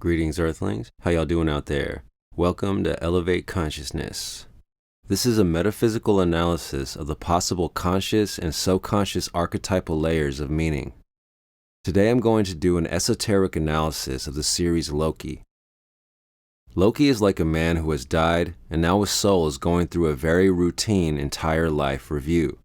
Greetings, Earthlings. How y'all doing out there? Welcome to Elevate Consciousness. This is a metaphysical analysis of the possible conscious and subconscious archetypal layers of meaning. Today I'm going to do an esoteric analysis of the series Loki. Loki is like a man who has died, and now his soul is going through a very routine entire life review.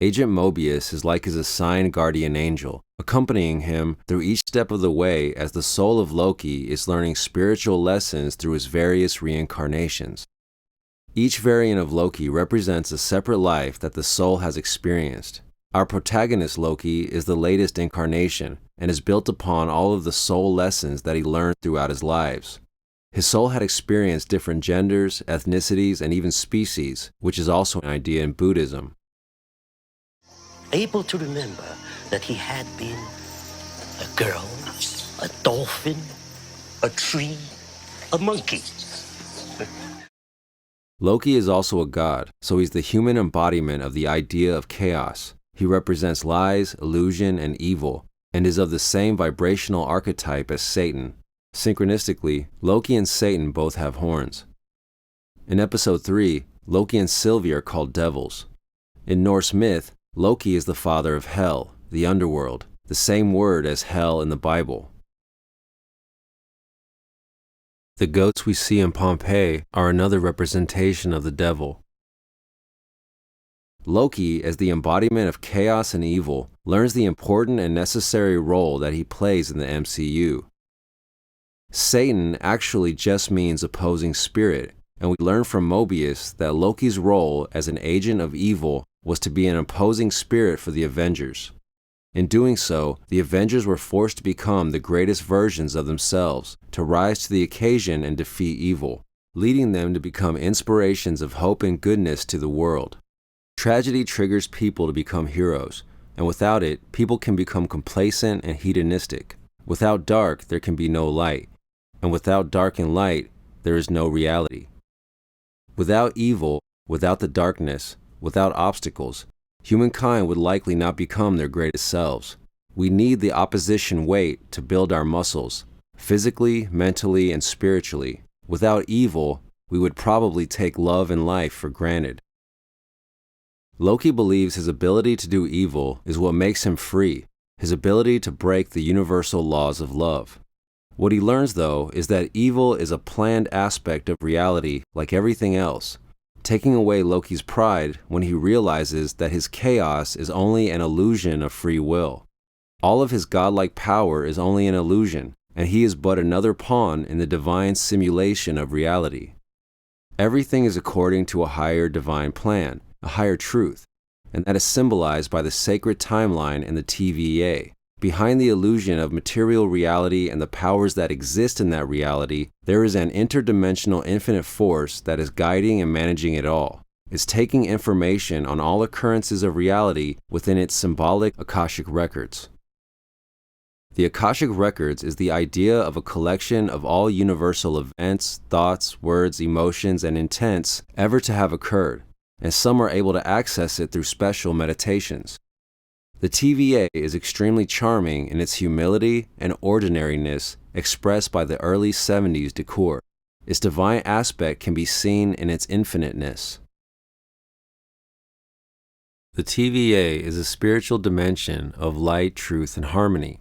Agent Mobius is like his assigned guardian angel, accompanying him through each step of the way as the soul of Loki is learning spiritual lessons through his various reincarnations. Each variant of Loki represents a separate life that the soul has experienced. Our protagonist Loki is the latest incarnation and is built upon all of the soul lessons that he learned throughout his lives. His soul had experienced different genders, ethnicities, and even species, which is also an idea in Buddhism. Able to remember that he had been a girl, a dolphin, a tree, a monkey. Loki is also a god, so he's the human embodiment of the idea of chaos. He represents lies, illusion, and evil, and is of the same vibrational archetype as Satan. Synchronistically, Loki and Satan both have horns. In episode 3, Loki and Sylvie are called devils. In Norse myth, Loki is the father of Hell, the underworld, the same word as hell in the Bible. The goats we see in Pompeii are another representation of the devil. Loki, as the embodiment of chaos and evil, learns the important and necessary role that he plays in the MCU. Satan actually just means opposing spirit, and we learn from Mobius that Loki's role as an agent of evil was to be an opposing spirit for the Avengers. In doing so, the Avengers were forced to become the greatest versions of themselves, to rise to the occasion and defeat evil, leading them to become inspirations of hope and goodness to the world. Tragedy triggers people to become heroes, and without it, people can become complacent and hedonistic. Without dark, there can be no light, and without dark and light, there is no reality. Without evil, without the darkness, without obstacles, humankind would likely not become their greatest selves. We need the opposition weight to build our muscles, physically, mentally, and spiritually. Without evil, we would probably take love and life for granted. Loki believes his ability to do evil is what makes him free, his ability to break the universal laws of love. What he learns, though, is that evil is a planned aspect of reality like everything else, taking away Loki's pride when he realizes that his chaos is only an illusion of free will. All of his godlike power is only an illusion, and he is but another pawn in the divine simulation of reality. Everything is according to a higher divine plan, a higher truth, and that is symbolized by the sacred timeline in the TVA. Behind the illusion of material reality and the powers that exist in that reality, there is an interdimensional infinite force that is guiding and managing it all. It's taking information on all occurrences of reality within its symbolic Akashic Records. The Akashic Records is the idea of a collection of all universal events, thoughts, words, emotions, and intents ever to have occurred, and some are able to access it through special meditations. The TVA is extremely charming in its humility and ordinariness expressed by the early 70s decor. Its divine aspect can be seen in its infiniteness. The TVA is a spiritual dimension of light, truth, and harmony.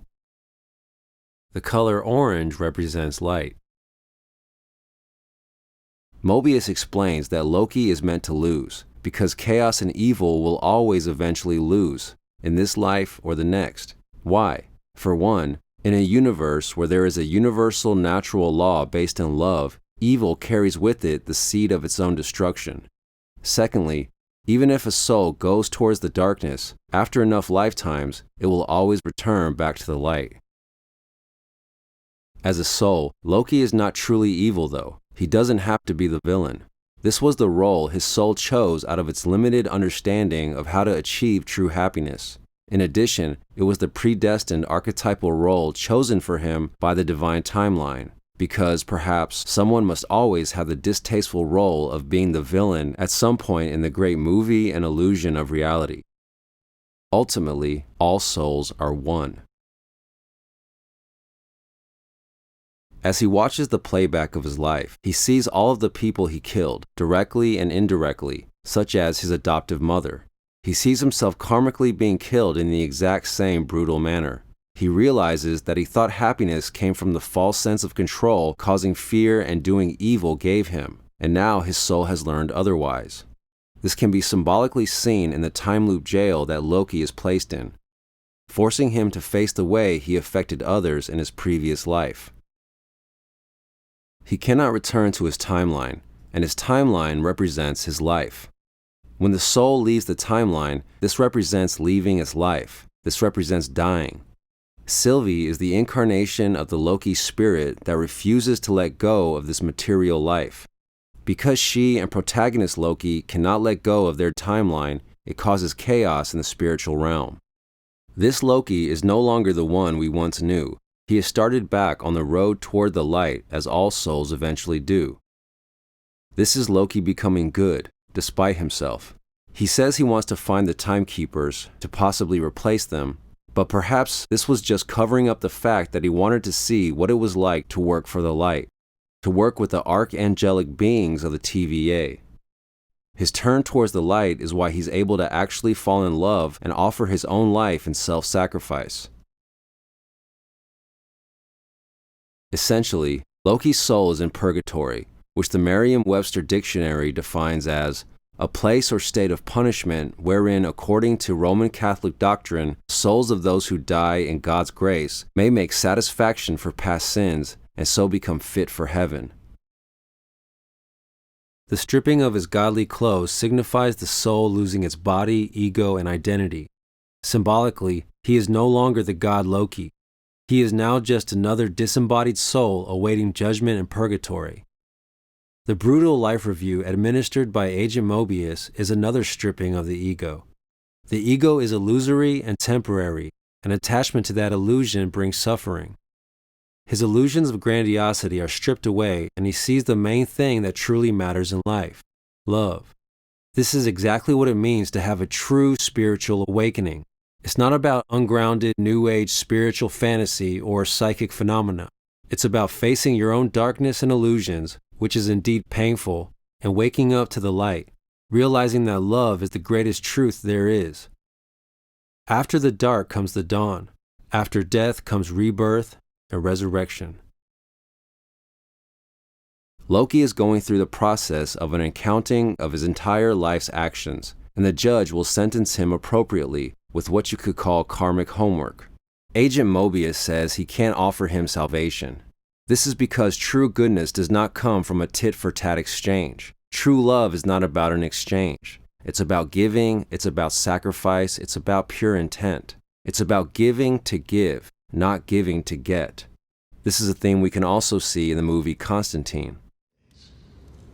The color orange represents light. Mobius explains that Loki is meant to lose, because chaos and evil will always eventually lose, in this life or the next. Why? For one, in a universe where there is a universal natural law based in love, evil carries with it the seed of its own destruction. Secondly, even if a soul goes towards the darkness, after enough lifetimes, it will always return back to the light. As a soul, Loki is not truly evil though. He doesn't have to be the villain. This was the role his soul chose out of its limited understanding of how to achieve true happiness. In addition, it was the predestined archetypal role chosen for him by the divine timeline, because perhaps someone must always have the distasteful role of being the villain at some point in the great movie and illusion of reality. Ultimately, all souls are one. As he watches the playback of his life, he sees all of the people he killed, directly and indirectly, such as his adoptive mother. He sees himself karmically being killed in the exact same brutal manner. He realizes that he thought happiness came from the false sense of control causing fear and doing evil gave him, and now his soul has learned otherwise. This can be symbolically seen in the time loop jail that Loki is placed in, forcing him to face the way he affected others in his previous life. He cannot return to his timeline, and his timeline represents his life. When the soul leaves the timeline, this represents leaving its life. This represents dying. Sylvie is the incarnation of the Loki spirit that refuses to let go of this material life. Because she and protagonist Loki cannot let go of their timeline, it causes chaos in the spiritual realm. This Loki is no longer the one we once knew. He has started back on the road toward the light, as all souls eventually do. This is Loki becoming good, despite himself. He says he wants to find the timekeepers to possibly replace them, but perhaps this was just covering up the fact that he wanted to see what it was like to work for the light, to work with the archangelic beings of the TVA. His turn towards the light is why he's able to actually fall in love and offer his own life in self-sacrifice. Essentially, Loki's soul is in purgatory, which the Merriam-Webster dictionary defines as a place or state of punishment wherein, according to Roman Catholic doctrine, souls of those who die in God's grace may make satisfaction for past sins and so become fit for heaven. The stripping of his godly clothes signifies the soul losing its body, ego, and identity. Symbolically, he is no longer the god Loki. He is now just another disembodied soul awaiting judgment in purgatory. The brutal life review administered by Agent Mobius is another stripping of the ego. The ego is illusory and temporary, and attachment to that illusion brings suffering. His illusions of grandiosity are stripped away, and he sees the main thing that truly matters in life: love. This is exactly what it means to have a true spiritual awakening. It's not about ungrounded, new age spiritual fantasy or psychic phenomena. It's about facing your own darkness and illusions, which is indeed painful, and waking up to the light, realizing that love is the greatest truth there is. After the dark comes the dawn. After death comes rebirth and resurrection. Loki is going through the process of an accounting of his entire life's actions, and the judge will sentence him appropriately with what you could call karmic homework. Agent Mobius says he can't offer him salvation. This is because true goodness does not come from a tit-for-tat exchange. True love is not about an exchange. It's about giving, it's about sacrifice, it's about pure intent. It's about giving to give, not giving to get. This is a theme we can also see in the movie Constantine.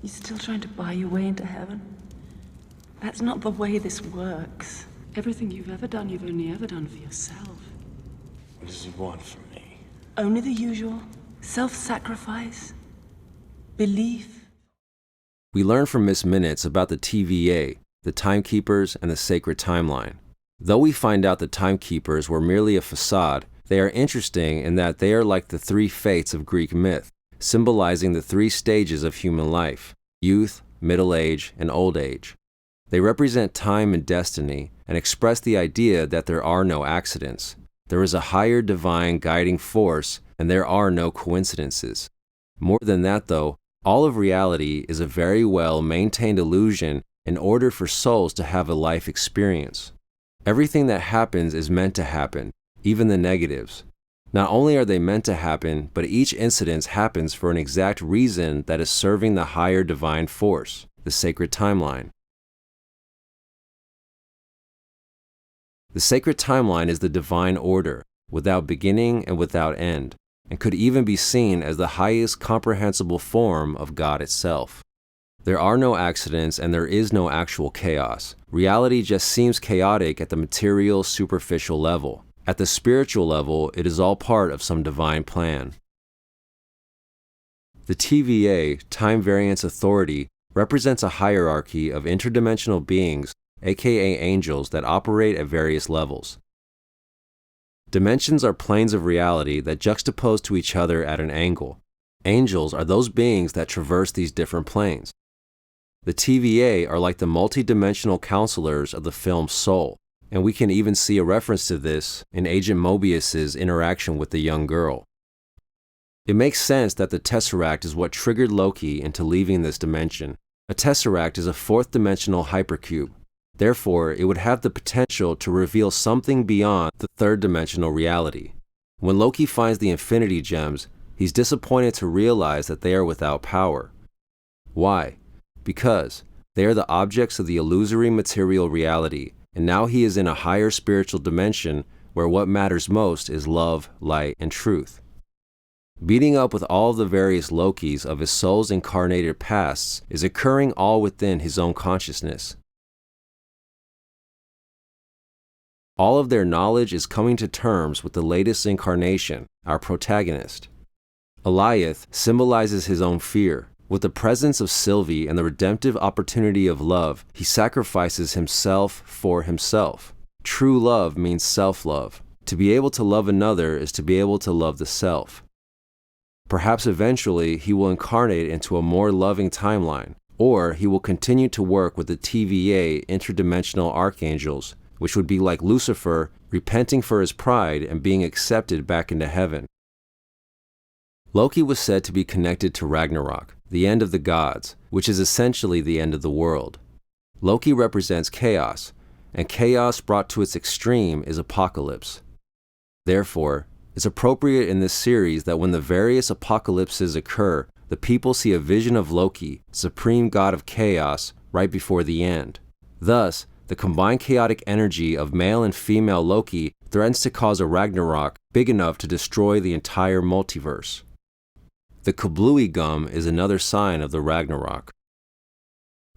You're still trying to buy your way into heaven? That's not the way this works. Everything you've ever done, you've only ever done for yourself. What does he want from me? Only the usual. Self-sacrifice. Belief. We learn from Miss Minutes about the TVA, the timekeepers, and the sacred timeline. Though we find out the timekeepers were merely a facade, they are interesting in that they are like the three fates of Greek myth, symbolizing the three stages of human life: youth, middle age, and old age. They represent time and destiny and express the idea that there are no accidents. There is a higher divine guiding force, and there are no coincidences. More than that, though, all of reality is a very well maintained illusion in order for souls to have a life experience. Everything that happens is meant to happen, even the negatives. Not only are they meant to happen, but each incident happens for an exact reason that is serving the higher divine force, the sacred timeline. The sacred timeline is the divine order, without beginning and without end, and could even be seen as the highest comprehensible form of God itself. There are no accidents and there is no actual chaos. Reality just seems chaotic at the material, superficial level. At the spiritual level, it is all part of some divine plan. The TVA, Time Variance Authority, represents a hierarchy of interdimensional beings, aka angels, that operate at various levels. Dimensions are planes of reality that juxtapose to each other at an angle. Angels are those beings that traverse these different planes. The TVA are like the multi-dimensional counselors of the film Soul, and we can even see a reference to this in Agent Mobius's interaction with the young girl. It makes sense that the Tesseract is what triggered Loki into leaving this dimension. A Tesseract is a fourth-dimensional hypercube. Therefore, it would have the potential to reveal something beyond the third-dimensional reality. When Loki finds the Infinity Gems, he's disappointed to realize that they are without power. Why? Because they are the objects of the illusory material reality, and now he is in a higher spiritual dimension where what matters most is love, light, and truth. Beating up with all of the various Lokis of his soul's incarnated pasts is occurring all within his own consciousness. All of their knowledge is coming to terms with the latest incarnation, our protagonist. Eliath symbolizes his own fear. With the presence of Sylvie and the redemptive opportunity of love, he sacrifices himself for himself. True love means self-love. To be able to love another is to be able to love the self. Perhaps eventually he will incarnate into a more loving timeline, or he will continue to work with the TVA interdimensional archangels, which would be like Lucifer repenting for his pride and being accepted back into heaven. Loki was said to be connected to Ragnarok, the end of the gods, which is essentially the end of the world. Loki represents chaos, and chaos brought to its extreme is apocalypse. Therefore, it's appropriate in this series that when the various apocalypses occur, the people see a vision of Loki, supreme god of chaos, right before the end. Thus, the combined chaotic energy of male and female Loki threatens to cause a Ragnarok big enough to destroy the entire multiverse. The kablooey gum is another sign of the Ragnarok.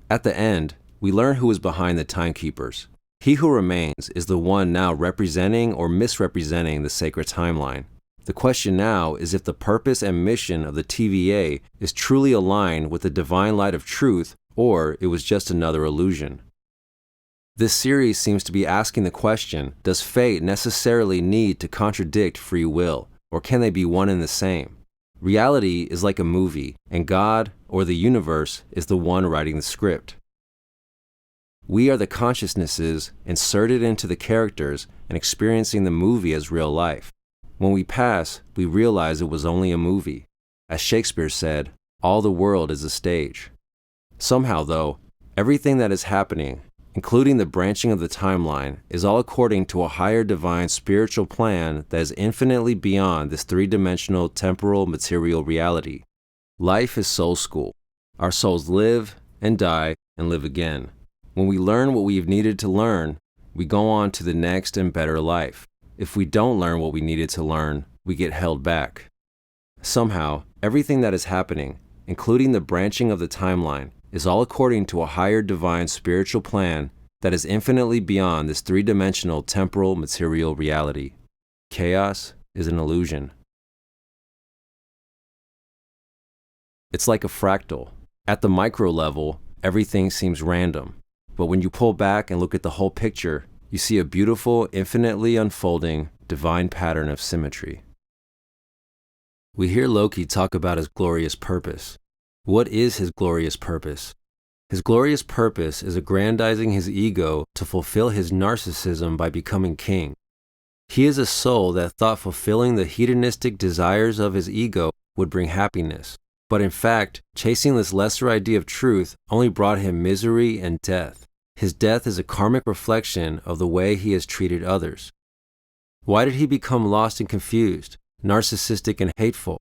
At the end, we learn who is behind the timekeepers. He who remains is the one now representing or misrepresenting the sacred timeline. The question now is if the purpose and mission of the TVA is truly aligned with the divine light of truth, or it was just another illusion. This series seems to be asking the question, does fate necessarily need to contradict free will, or can they be one and the same? Reality is like a movie, and God, or the universe, is the one writing the script. We are the consciousnesses inserted into the characters and experiencing the movie as real life. When we pass, we realize it was only a movie. As Shakespeare said, all the world is a stage. Somehow, though, everything that is happening, including the branching of the timeline, is all according to a higher divine spiritual plan that is infinitely beyond this three-dimensional temporal material reality. Life is soul school. Our souls live and die and live again. When we learn what we've needed to learn, we go on to the next and better life. If we don't learn what we needed to learn, we get held back. Somehow, everything that is happening, including the branching of the timeline, is all according to a higher divine spiritual plan that is infinitely beyond this three-dimensional temporal material reality. Chaos is an illusion. It's like a fractal. At the micro level, everything seems random. But when you pull back and look at the whole picture, you see a beautiful, infinitely unfolding, divine pattern of symmetry. We hear Loki talk about his glorious purpose. What is his glorious purpose? His glorious purpose is aggrandizing his ego to fulfill his narcissism by becoming king. He is a soul that thought fulfilling the hedonistic desires of his ego would bring happiness. But in fact, chasing this lesser idea of truth only brought him misery and death. His death is a karmic reflection of the way he has treated others. Why did he become lost and confused, narcissistic and hateful?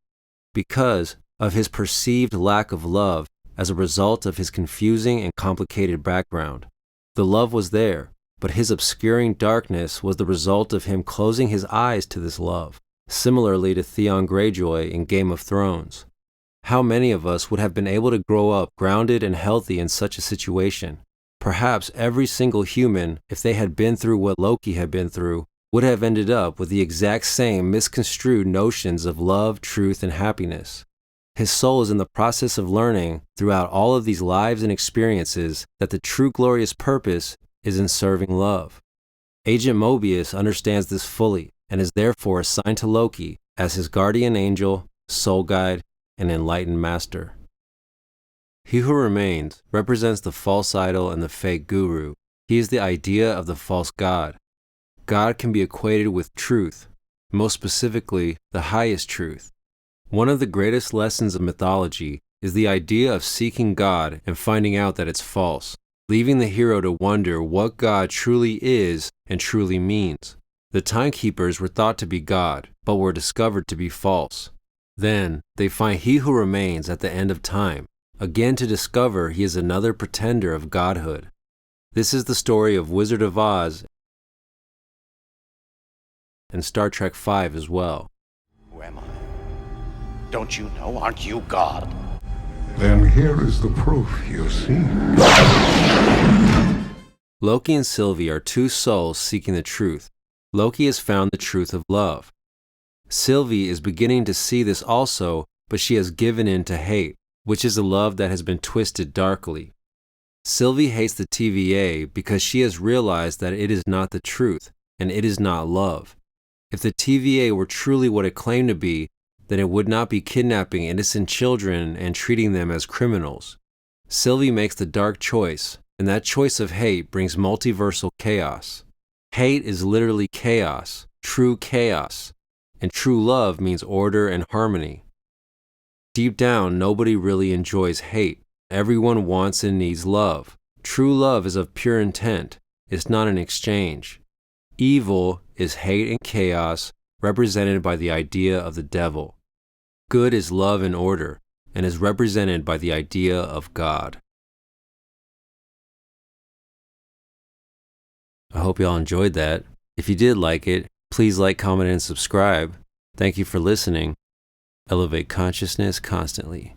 Because of his perceived lack of love as a result of his confusing and complicated background. The love was there, but his obscuring darkness was the result of him closing his eyes to this love, similarly to Theon Greyjoy in Game of Thrones. How many of us would have been able to grow up grounded and healthy in such a situation? Perhaps every single human, if they had been through what Loki had been through, would have ended up with the exact same misconstrued notions of love, truth, and happiness. His soul is in the process of learning throughout all of these lives and experiences that the true glorious purpose is in serving love. Agent Mobius understands this fully and is therefore assigned to Loki as his guardian angel, soul guide, and enlightened master. He who remains represents the false idol and the fake guru. He is the idea of the false god. God can be equated with truth, most specifically, the highest truth. One of the greatest lessons of mythology is the idea of seeking God and finding out that it's false, leaving the hero to wonder what God truly is and truly means. The timekeepers were thought to be God, but were discovered to be false. Then, they find he who remains at the end of time, again to discover he is another pretender of godhood. This is the story of Wizard of Oz and Star Trek V as well. Who am I? Don't you know? Aren't you God? Then here is the proof you seek. Loki and Sylvie are two souls seeking the truth. Loki has found the truth of love. Sylvie is beginning to see this also, but she has given in to hate, which is a love that has been twisted darkly. Sylvie hates the TVA because she has realized that it is not the truth, and it is not love. If the TVA were truly what it claimed to be, then it would not be kidnapping innocent children and treating them as criminals. Sylvie makes the dark choice, and that choice of hate brings multiversal chaos. Hate is literally chaos, true chaos, and true love means order and harmony. Deep down, nobody really enjoys hate. Everyone wants and needs love. True love is of pure intent. It's not an exchange. Evil is hate and chaos, represented by the idea of the devil. Good is love and order, and is represented by the idea of God. I hope y'all enjoyed that. If you did like it, please like, comment, and subscribe. Thank you for listening. Elevate consciousness constantly.